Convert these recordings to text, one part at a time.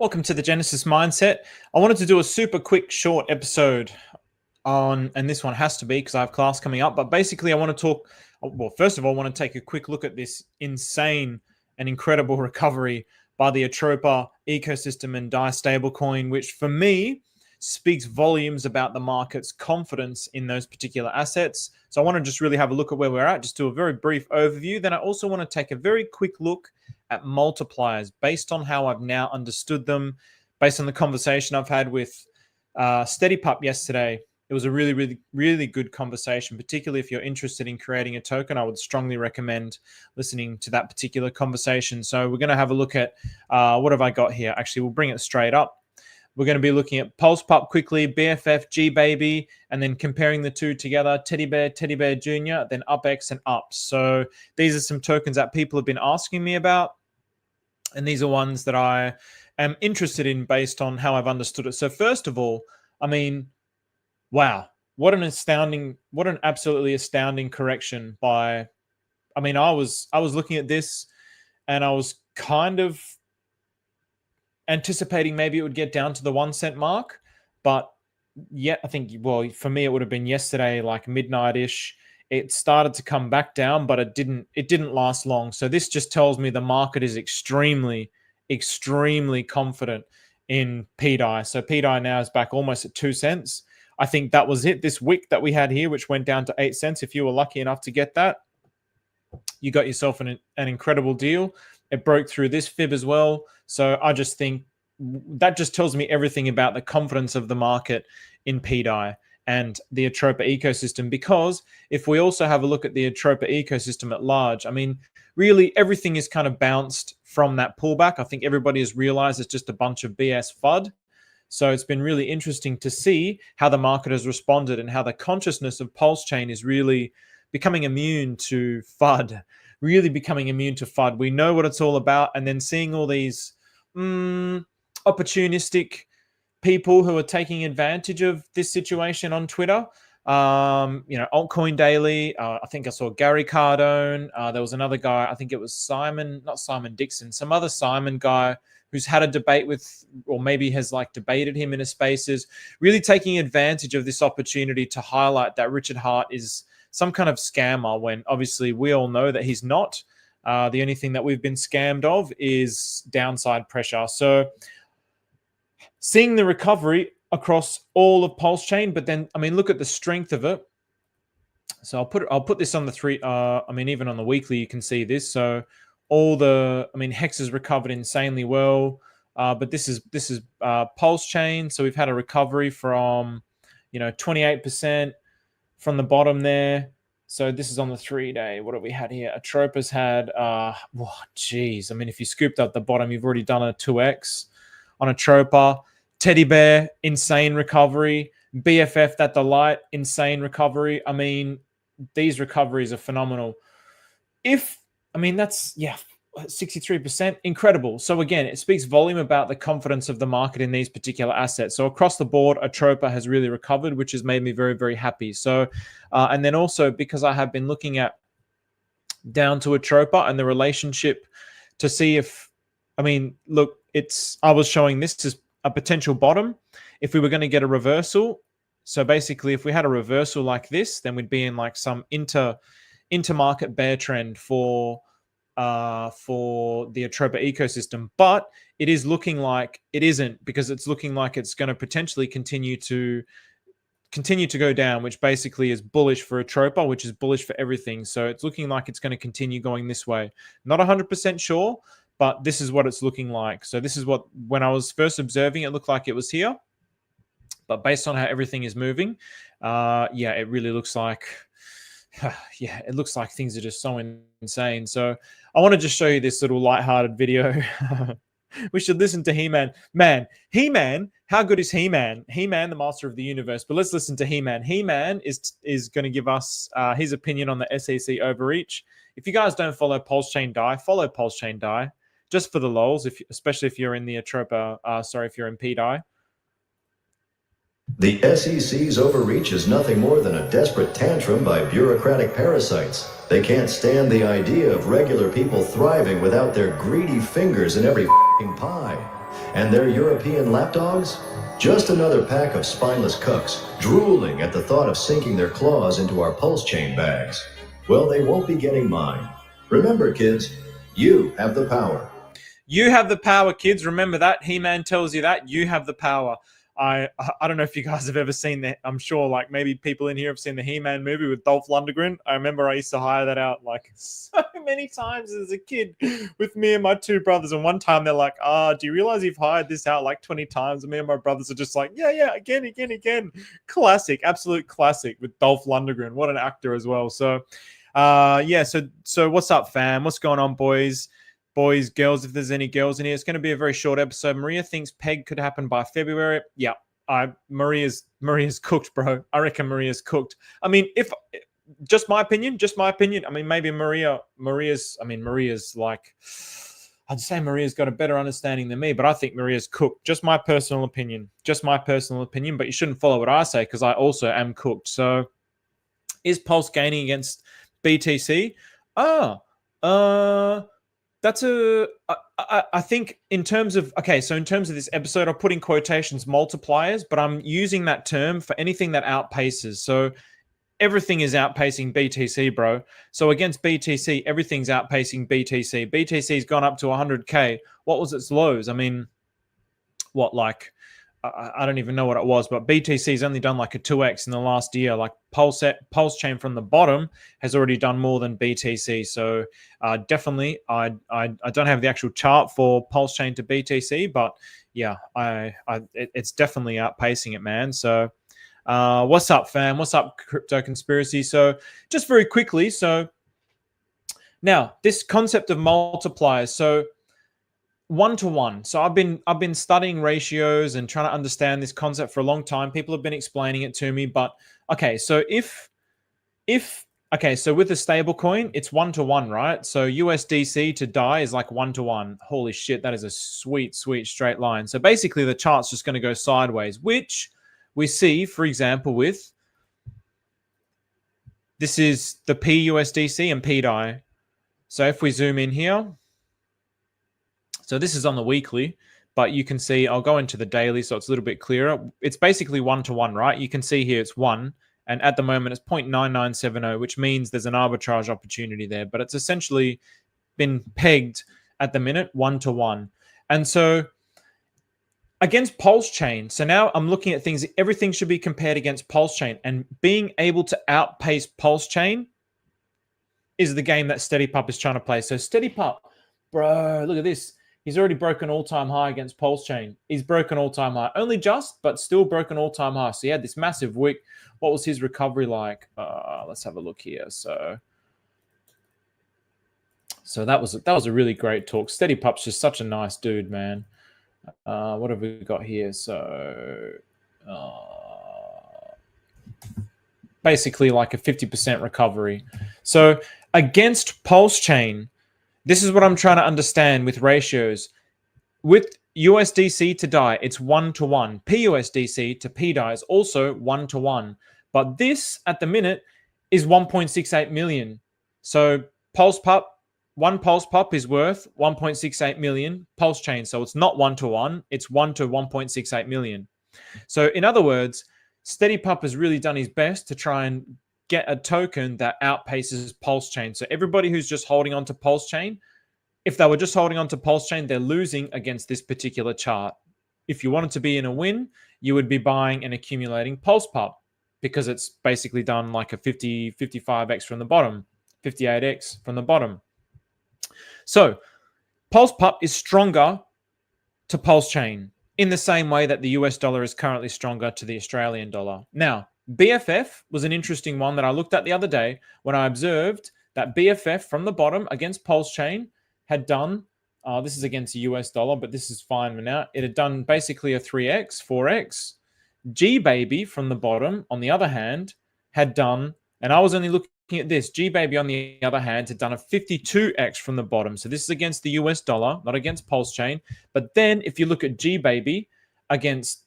Welcome to the Genesis Mindset. I wanted to do a super quick, short episode on, and this one has to be because I have class coming up, but basically I want to talk, well, first of all, I want to take a quick look at this insane and incredible recovery by the Atropa ecosystem and DAI stablecoin, which for me speaks volumes about the market's confidence in those particular assets. So I want to just really have a look at where we're at, just do a very brief overview. Then I also want to take a very quick look at multipliers based on how I've now understood them, based on the conversation I've had with SteadyPUP yesterday. It was a really good conversation, particularly if you're interested in creating a token. I would strongly recommend listening to that particular conversation. So we're going to have a look at what have I got here. Actually, we'll bring it straight up. We're going to be looking at PLSPUP quickly, BFF, GBABY, and then comparing the two together, Teddy Bear Jr., then UpX and UP. So these are some tokens that people have been asking me about. And these are ones that I am interested in based on how I've understood it. So first of all, I mean, wow, what an absolutely astounding correction by, I mean, I was looking at this and I was kind of anticipating maybe it would get down to the 1 cent mark, but yet I think, well, for me, it would have been yesterday, like midnight-ish. It started to come back down, but it didn't last long. So this just tells me the market is extremely confident in PDI. So PDI now is back almost at 2 cents. I think that was it. This wick that we had here, which went down to 8 cents. If you were lucky enough to get that, you got yourself an incredible deal. It broke through this fib as well. So I just think that just tells me everything about the confidence of the market in PDI and the Atropa ecosystem, because if we also have a look at the Atropa ecosystem at large, I mean, really everything is kind of bounced from that pullback. I think everybody has realized it's just a bunch of BS FUD. So it's been really interesting to see how the market has responded and how the consciousness of Pulse Chain is really becoming immune to FUD, really becoming immune to FUD. We know what it's all about. And then seeing all these opportunistic people who are taking advantage of this situation on Twitter. Altcoin Daily. I think I saw Gary Cardone. There was another guy. I think it was not Simon Dixon, some other Simon guy who's had a debate with, or maybe has like debated him in his spaces, really taking advantage of this opportunity to highlight that Richard Hart is some kind of scammer, when obviously we all know that he's not. The only thing that we've been scammed of is downside pressure. So seeing the recovery across all of Pulse Chain, but then, I mean, look at the strength of it. So I'll put this on the three. I mean, even on the weekly, you can see this. So Hex has recovered insanely well, but this is Pulse Chain. So we've had a recovery from 28% from the bottom there. So this is on the 3-day. What have we had here? Atropa's had, geez. I mean, if you scooped up the bottom, you've already done a 2x on Atropa. Teddy Bear, insane recovery. BFF, that delight, insane recovery. I mean, these recoveries are phenomenal. That's 63%, incredible. So again, it speaks volume about the confidence of the market in these particular assets. So across the board, Atropa has really recovered, which has made me very, very happy. So, and then also because I have been looking at down to Atropa and the relationship to see if, look, I was showing this as a potential bottom if we were going to get a reversal. So basically, if we had a reversal like this, then we'd be in like some intermarket bear trend for the Atropa ecosystem. But it is looking like it isn't, because it's looking like it's going to potentially continue to go down, which basically is bullish for Atropa, which is bullish for everything. So it's looking like it's going to continue going this way. Not 100% sure, but this is what it's looking like. So this is what, when I was first observing, it looked like it was here. But based on how everything is moving, it really looks like, it looks like things are just so insane. So I want to just show you this little lighthearted video. We should listen to He-Man. Man, He-Man, how good is He-Man? He-Man, the master of the universe. But let's listen to He-Man. He-Man is going to give us his opinion on the SEC overreach. If you guys don't follow Pulse Chain DAI, follow Pulse Chain DAI. Just for the lols, especially if you're in the Atropa, if you're in PDI. The SEC's overreach is nothing more than a desperate tantrum by bureaucratic parasites. They can't stand the idea of regular people thriving without their greedy fingers in every f***ing pie. And their European lapdogs? Just another pack of spineless cucks, drooling at the thought of sinking their claws into our pulse chain bags. Well, they won't be getting mine. Remember, kids, you have the power. You have the power, kids. Remember that. He-Man tells you that. You have the power. I don't know if you guys have ever seen that. I'm sure like maybe people in here have seen the He-Man movie with Dolph Lundgren. I remember I used to hire that out like so many times as a kid with me and my two brothers. And one time they're like, do you realize you've hired this out like 20 times? And me and my brothers are just like, yeah, again. Classic, absolute classic with Dolph Lundgren. What an actor as well. So, yeah, so what's up, fam? What's going on, boys, girls, if there's any girls in here? It's going to be a very short episode. Maria thinks PEG could happen by February. Yeah, Maria's cooked, bro. I reckon Maria's cooked. I mean, if just my opinion. I mean, maybe Maria's like, I'd say Maria's got a better understanding than me, but I think Maria's cooked. Just my personal opinion. But you shouldn't follow what I say because I also am cooked. So, is Pulse gaining against BTC? That's I think in terms of, in terms of this episode, I'll put in quotations multipliers, but I'm using that term for anything that outpaces. So everything is outpacing BTC, bro. So against BTC, everything's outpacing BTC. BTC's gone up to 100K. What was its lows? I mean, I don't even know what it was, but BTC's only done like a 2x in the last year. Like Pulse Chain from the bottom has already done more than BTC. So definitely, I don't have the actual chart for Pulse Chain to BTC, but yeah, it's definitely outpacing it, man. So what's up, fam? What's up, Crypto Conspiracy? So just very quickly, so now this concept of multipliers. So 1-to-1. So I've been studying ratios and trying to understand this concept for a long time. People have been explaining it to me, but so so with the stable coin, it's 1-to-1, right? So USDC to DAI is like 1-to-1. Holy shit, that is a sweet straight line. So basically the chart's just going to go sideways, which we see, for example, with this is the PUSDC and PDAI. So if we zoom in here, so this is on the weekly, but you can see, I'll go into the daily so it's a little bit clearer. It's basically 1-to-1, right? You can see here it's 1, and at the moment it's 0.9970, which means there's an arbitrage opportunity there, but it's essentially been pegged at the minute 1-to-1. And so against Pulse Chain, so now I'm looking at things, everything should be compared against Pulse Chain, and being able to outpace Pulse Chain is the game that SteadyPup is trying to play. So SteadyPup, bro, look at this. He's already broken all-time high against Pulse Chain. He's broken all-time high. Only just, but still broken all-time high. So he had this massive wick. What was his recovery like? Let's have a look here. So that was a really great talk. SteadyPup's just such a nice dude, man. What have we got here? So basically like a 50% recovery. So against Pulse Chain, this is what I'm trying to understand with ratios. With USDC to DAI, it's 1-to-1. PUSDC to PDAI is also 1-to-1. But this, at the minute, is 1.68 million. So one Pulse Pup is worth 1.68 million Pulse Chain. So it's not 1-to-1. It's 1 to 1.68 million. So in other words, SteadyPup has really done his best to try and get a token that outpaces Pulse Chain. So everybody who's just holding on to Pulse Chain, if they were just holding on to Pulse Chain, they're losing against this particular chart. If you wanted to be in a win, you would be buying and accumulating Pulse Pup because it's basically done like a 55x from the bottom, 58x from the bottom. So Pulse Pup is stronger to Pulse Chain in the same way that the US dollar is currently stronger to the Australian dollar. Now, BFF was an interesting one that I looked at the other day when I observed that BFF from the bottom against Pulse Chain had done, this is against the US dollar, but this is fine for now. It had done basically a 3x, 4x. GBABY from the bottom, on the other hand, had done, and I was only looking at this, GBABY on the other hand had done a 52x from the bottom. So this is against the US dollar, not against Pulse Chain. But then if you look at GBABY against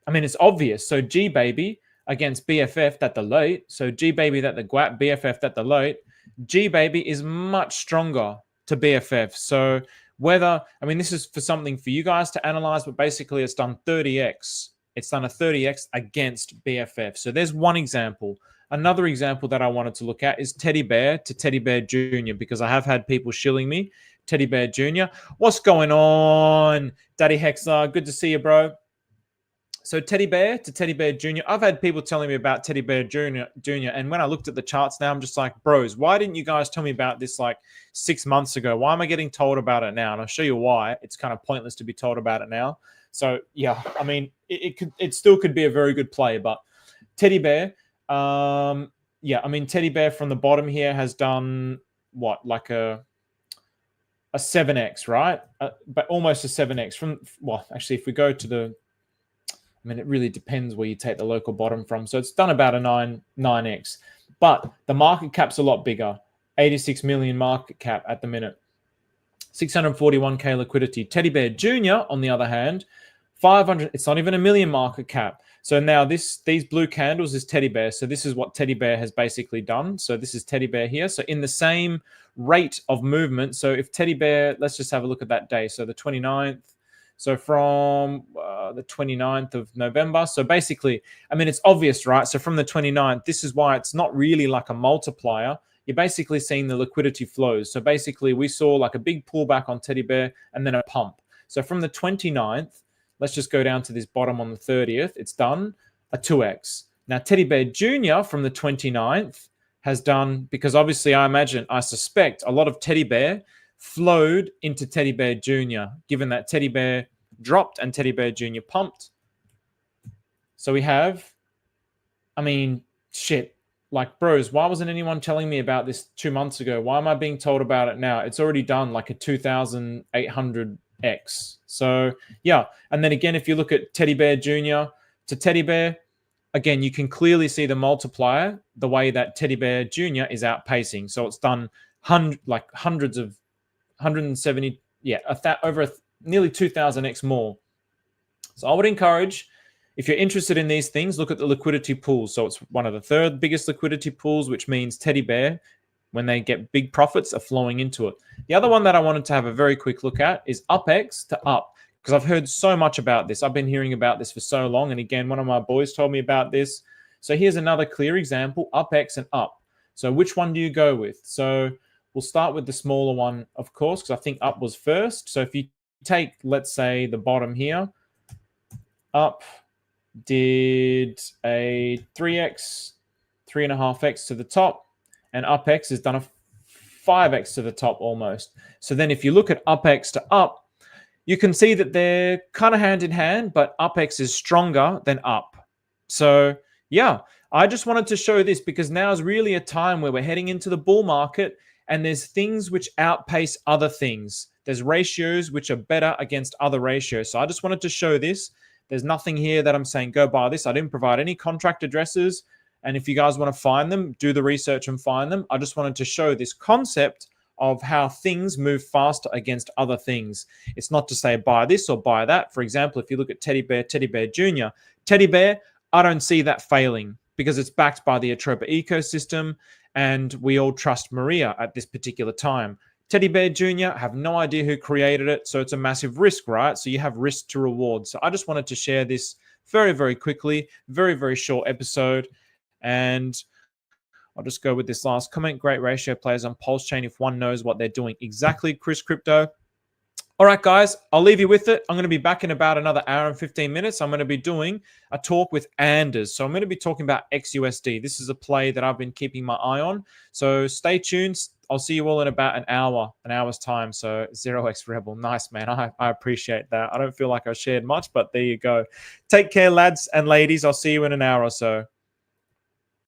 I mean, it's obvious. So GBABY against BFF that the late. So GBABY that the GWAP, BFF that the late. GBABY is much stronger to BFF. So whether, I mean, this is for something for you guys to analyze, but basically it's done 30x. It's done a 30x against BFF. So there's one example. Another example that I wanted to look at is Teddy Bear to Teddy Bear Jr. because I have had people shilling me. Teddy Bear Jr. What's going on? Daddy Hexer, good to see you, bro. So Teddy Bear to Teddy Bear Jr. I've had people telling me about Teddy Bear Jr. And when I looked at the charts now, I'm just like, bros, why didn't you guys tell me about this like 6 months ago? Why am I getting told about it now? And I'll show you why. It's kind of pointless to be told about it now. So yeah, I mean, it still could be a very good play, but Teddy Bear, yeah, I mean, Teddy Bear from the bottom here has done what, like a 7x, right? But almost a 7x from, well, actually, if we go to the, I mean, it really depends where you take the local bottom from. So it's done about a 9x. But the market cap's a lot bigger. 86 million market cap at the minute. 641K liquidity. Teddy Bear Jr., on the other hand, 500. It's not even a million market cap. So now these blue candles is Teddy Bear. So this is what Teddy Bear has basically done. So this is Teddy Bear here. So in the same rate of movement. So if Teddy Bear, let's just have a look at that day. So the 29th. So from the 29th of November. So basically, I mean, it's obvious, right? So from the 29th, this is why it's not really like a multiplier. You're basically seeing the liquidity flows. So basically, we saw like a big pullback on Teddy Bear and then a pump. So from the 29th, let's just go down to this bottom on the 30th. It's done a 2x. Now, Teddy Bear Jr. from the 29th has done, because obviously I suspect a lot of Teddy Bear flowed into Teddy Bear Jr., given that Teddy Bear dropped and Teddy Bear Jr. pumped. So we have, I mean, shit, like, bros, why wasn't anyone telling me about this 2 months ago? Why am I being told about it now? It's already done like a 2,800x. So yeah. And then again, if you look at Teddy Bear Jr. to Teddy Bear, again, you can clearly see the multiplier, the way that Teddy Bear Jr. is outpacing. So it's done hundreds of 170, yeah, over nearly 2,000x more. So I would encourage, if you're interested in these things, look at the liquidity pools. So it's one of the third biggest liquidity pools, which means Teddy Bear, when they get big profits, are flowing into it. The other one that I wanted to have a very quick look at is UpX to Up, because I've heard so much about this. I've been hearing about this for so long. And again, one of my boys told me about this. So here's another clear example, UpX and Up. So which one do you go with? So we'll start with the smaller one, of course, because I think Up was first. So if you take, let's say, the bottom here, Up did a 3x, 3.5x to the top, and UpX has done a 5x to the top almost. So then if you look at UpX to Up, you can see that they're kind of hand in hand, but UpX is stronger than Up. So yeah, I just wanted to show this because now is really a time where we're heading into the bull market, and there's things which outpace other things. There's ratios which are better against other ratios. So I just wanted to show this. There's nothing here that I'm saying go buy this. I didn't provide any contract addresses. And if you guys want to find them, do the research and find them. I just wanted to show this concept of how things move faster against other things. It's not to say buy this or buy that. For example, if you look at Teddy Bear Jr., Teddy Bear, I don't see that failing because it's backed by the Atropa ecosystem, and we all trust Maria at this particular time. Teddy Bear Jr., have no idea who created it, so it's a massive risk, right? So you have risk to reward. So I just wanted to share this very, very quickly, very, very short episode. And I'll just go with this last comment. Great ratio players on Pulse Chain if one knows what they're doing. Exactly, Chris Crypto. All right, guys, I'll leave you with it. I'm going to be back in about another hour and 15 minutes. I'm going to be doing a talk with Anders. So I'm going to be talking about XUSD. This is a play that I've been keeping my eye on. So stay tuned. I'll see you all in about an hour's time. So 0x Rebel. Nice, man. I appreciate that. I don't feel like I shared much, but there you go. Take care, lads and ladies. I'll see you in an hour or so.